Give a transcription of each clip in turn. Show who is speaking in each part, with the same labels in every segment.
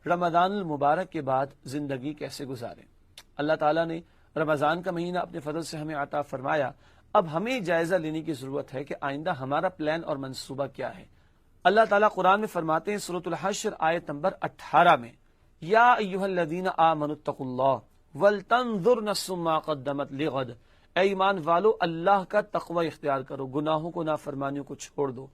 Speaker 1: رمضان المبارک کے بعد زندگی کیسے گزاریں۔ اللہ تعالیٰ نے رمضان کا مہینہ اپنے فضل سے ہمیں عطا فرمایا، اب ہمیں جائزہ لینے کی ضرورت ہے کہ آئندہ ہمارا پلان اور منصوبہ کیا ہے۔ اللہ تعالیٰ قرآن میں فرماتے ہیں سورۃ الحشر آیت نمبر 18 میں، یا ایھا الذین آمنوا اتقوا اللہ ولتنظر نفس ما قدمت لغد، اے ایمان والو اللہ کا تقوی اختیار کرو، گناہوں کو نافرمانیوں کو چھوڑ دو۔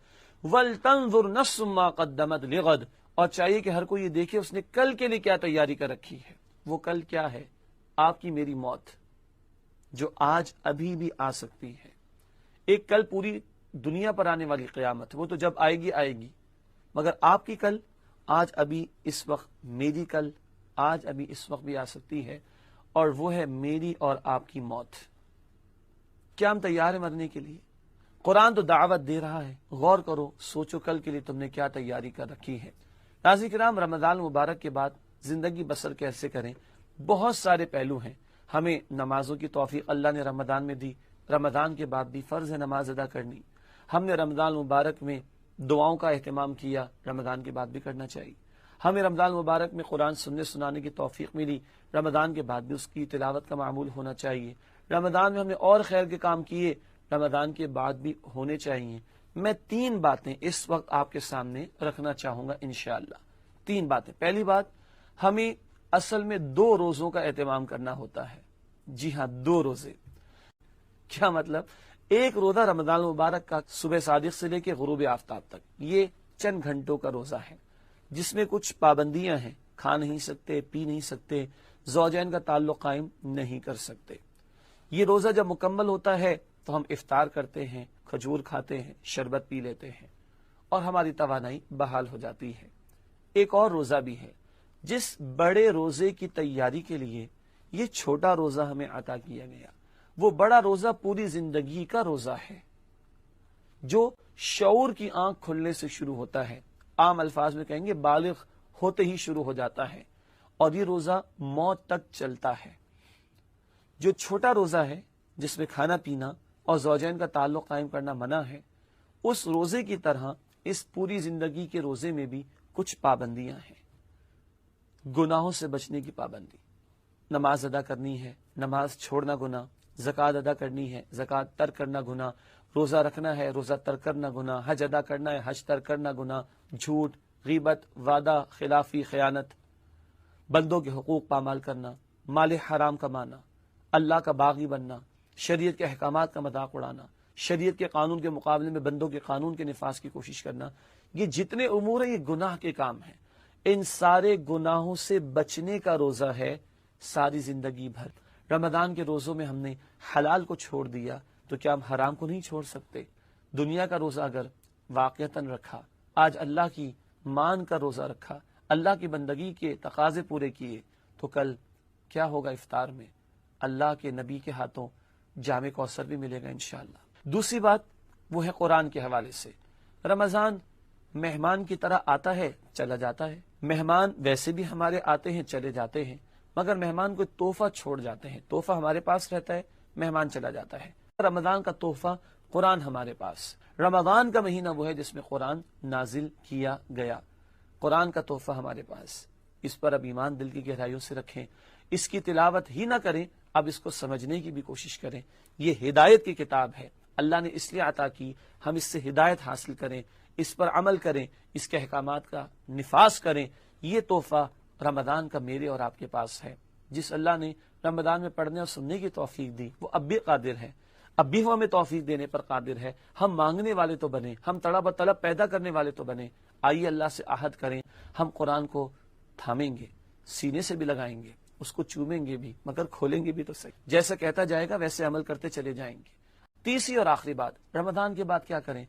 Speaker 1: ولتنظر نفس ما قدمت لغد، اور چاہیے کہ ہر کوئی یہ دیکھے اس نے کل کے لیے کیا تیاری کر رکھی ہے۔ وہ کل کیا ہے؟ آپ کی میری موت، جو آج ابھی بھی آ سکتی ہے۔ ایک کل پوری دنیا پر آنے والی قیامت، وہ تو جب آئے گی آئے گی، مگر آپ کی کل آج ابھی اس وقت، میری کل آج ابھی اس وقت بھی آ سکتی ہے، اور وہ ہے میری اور آپ کی موت۔ کیا ہم تیار ہیں مرنے کے لیے؟ قرآن تو دعوت دے رہا ہے، غور کرو، سوچو کل کے لیے تم نے کیا تیاری کر رکھی ہے۔ ناظرین کرام، رمضان مبارک کے بعد زندگی بسر کیسے کریں؟ بہت سارے پہلو ہیں۔ ہمیں نمازوں کی توفیق اللہ نے رمضان میں دی، رمضان کے بعد بھی فرض ہے نماز ادا کرنی۔ ہم نے رمضان مبارک میں دعاؤں کا اہتمام کیا، رمضان کے بعد بھی کرنا چاہیے۔ ہمیں رمضان مبارک میں قرآن سنانے کی توفیق ملی، رمضان کے بعد بھی اس کی تلاوت کا معمول ہونا چاہیے۔ رمضان میں ہم نے اور خیر کے کام کیے، رمضان کے بعد بھی ہونے چاہیے۔ میں 3 باتیں اس وقت آپ کے سامنے رکھنا چاہوں گا انشاءاللہ۔ 3 باتیں۔ پہلی بات، ہمیں اصل میں 2 روزوں کا اہتمام کرنا ہوتا ہے۔ جی ہاں، 2 روزے۔ کیا مطلب؟ ایک روزہ رمضان مبارک کا صبح صادق سے لے کے غروب آفتاب تک، یہ چند گھنٹوں کا روزہ ہے، جس میں کچھ پابندیاں ہیں، کھا نہیں سکتے، پی نہیں سکتے، زوجین کا تعلق قائم نہیں کر سکتے۔ یہ روزہ جب مکمل ہوتا ہے تو ہم افطار کرتے ہیں، کھجور کھاتے ہیں، شربت پی لیتے ہیں، اور ہماری توانائی بحال ہو جاتی ہے۔ ایک اور روزہ بھی ہے، جس بڑے روزے کی تیاری کے لیے یہ چھوٹا روزہ ہمیں عطا کیا گیا۔ وہ بڑا روزہ پوری زندگی کا روزہ ہے، جو شعور کی آنکھ کھلنے سے شروع ہوتا ہے، عام الفاظ میں کہیں گے بالغ ہوتے ہی شروع ہو جاتا ہے، اور یہ روزہ موت تک چلتا ہے۔ جو چھوٹا روزہ ہے، جس میں کھانا پینا اور زوجین کا تعلق قائم کرنا منع ہے، اس روزے کی طرح اس پوری زندگی کے روزے میں بھی کچھ پابندیاں ہیں۔ گناہوں سے بچنے کی پابندی، نماز ادا کرنی ہے، نماز چھوڑنا گناہ، زکوٰۃ ادا کرنی ہے، زکوٰۃ ترک کرنا گناہ، روزہ رکھنا ہے، روزہ ترک کرنا گناہ، حج ادا کرنا ہے، حج ترک کرنا گناہ، جھوٹ، غیبت، وعدہ خلافی، خیانت، بندوں کے حقوق پامال کرنا، مال حرام کمانا، اللہ کا باغی بننا، شریعت کے احکامات کا مذاق اڑانا، شریعت کے قانون کے مقابلے میں بندوں کے قانون کے نفاذ کی کوشش کرنا، یہ جتنے امور ہیں یہ گناہ کے کام ہیں۔ ان سارے گناہوں سے بچنے کا روزہ ہے ساری زندگی بھر۔ رمضان کے روزوں میں ہم نے حلال کو چھوڑ دیا تو کیا ہم حرام کو نہیں چھوڑ سکتے؟ دنیا کا روزہ اگر واقعتاً رکھا، آج اللہ کی مان کا روزہ رکھا، اللہ کی بندگی کے تقاضے پورے کیے، تو کل کیا ہوگا؟ افطار میں اللہ کے نبی کے ہاتھوں جام کوثر بھی ملے گا انشاءاللہ۔ دوسری بات وہ ہے قرآن کے حوالے سے، رمضان مہمان کی طرح آتا ہے، چلا جاتا ہے۔ مہمان ویسے بھی ہمارے آتے ہیں، چلے جاتے ہیں، مگر مہمان کو تحفہ چھوڑ جاتے ہیں۔ تحفہ ہمارے پاس رہتا ہے، مہمان چلا جاتا ہے۔ رمضان کا تحفہ قرآن ہمارے پاس۔ رمضان کا مہینہ وہ ہے جس میں قرآن نازل کیا گیا، قرآن کا تحفہ ہمارے پاس۔ اس پر اب ایمان دل کی گہرائیوں سے رکھیں، اس کی تلاوت ہی نہ کریں، اب اس کو سمجھنے کی بھی کوشش کریں۔ یہ ہدایت کی کتاب ہے، اللہ نے اس لیے عطا کی، ہم اس سے ہدایت حاصل کریں، اس پر عمل کریں، اس کے احکامات کا نفاذ کریں۔ یہ تحفہ رمضان کا میرے اور آپ کے پاس ہے۔ جس اللہ نے رمضان میں پڑھنے اور سننے کی توفیق دی، وہ اب بھی قادر ہے، اب بھی وہ ہمیں توفیق دینے پر قادر ہے۔ ہم مانگنے والے تو بنے، ہم طلب طلب پیدا کرنے والے تو بنے۔ آئیے اللہ سے عہد کریں، ہم قرآن کو تھامیں گے، سینے سے بھی لگائیں گے، اس کو چومیں گے بھی، مگر کھولیں گے بھی تو صحیح۔ جیسا کہتا جائے گا ویسے عمل کرتے چلے جائیں گے۔ تیسری اور آخری بات، رمضان کے بعد کیا کریں؟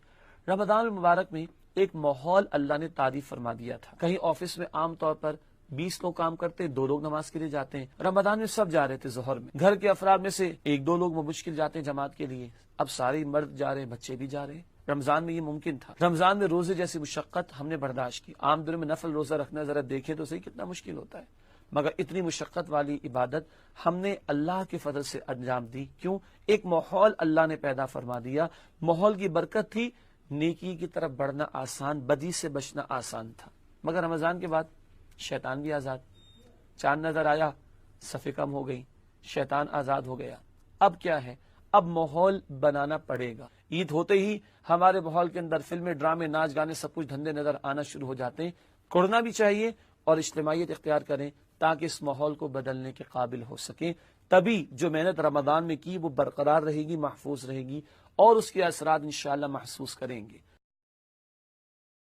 Speaker 1: رمضان المبارک میں ایک ماحول اللہ نے تعریف فرما دیا تھا۔ کہیں آفس میں عام طور پر 20 لوگ کام کرتے، 2 لوگ نماز کے لیے جاتے ہیں۔ رمضان میں سب جا رہے تھے ظہر میں، گھر کے افراد میں سے 1-2 لوگ مشکل جاتے ہیں جماعت کے لیے، اب سارے مرد جا رہے ہیں، بچے بھی جا رہے ہیں۔ رمضان میں یہ ممکن تھا۔ رمضان میں روزے جیسی مشقت ہم نے برداشت کی۔ عام دنوں میں نفل روزہ رکھنا ذرا دیکھیں تو صحیح کتنا مشکل ہوتا ہے، مگر اتنی مشقت والی عبادت ہم نے اللہ کے فضل سے انجام دی۔ کیوں؟ ایک ماحول اللہ نے پیدا فرما دیا، ماحول کی برکت تھی، نیکی کی طرف بڑھنا آسان، بدی سے بچنا آسان تھا۔ مگر رمضان کے بعد شیطان بھی آزاد. چاند نظر آیا، صفیں کم ہو گئی، شیطان آزاد ہو گیا. اب کیا ہے؟ اب ماحول بنانا پڑے گا. عید ہوتے ہی ہمارے ماحول کے اندر فلمیں، ڈرامے، ناچ گانے، سب کچھ دھندے نظر آنا شروع ہو جاتے ہیں. کرنا بھی چاہیے اور اجتماعیت اختیار کریں تاکہ اس ماحول کو بدلنے کے قابل ہو سکیں. تبھی جو محنت رمضان میں کی وہ برقرار رہے گی، محفوظ رہے گی اور اس کے اثرات انشاءاللہ محسوس کریں گے.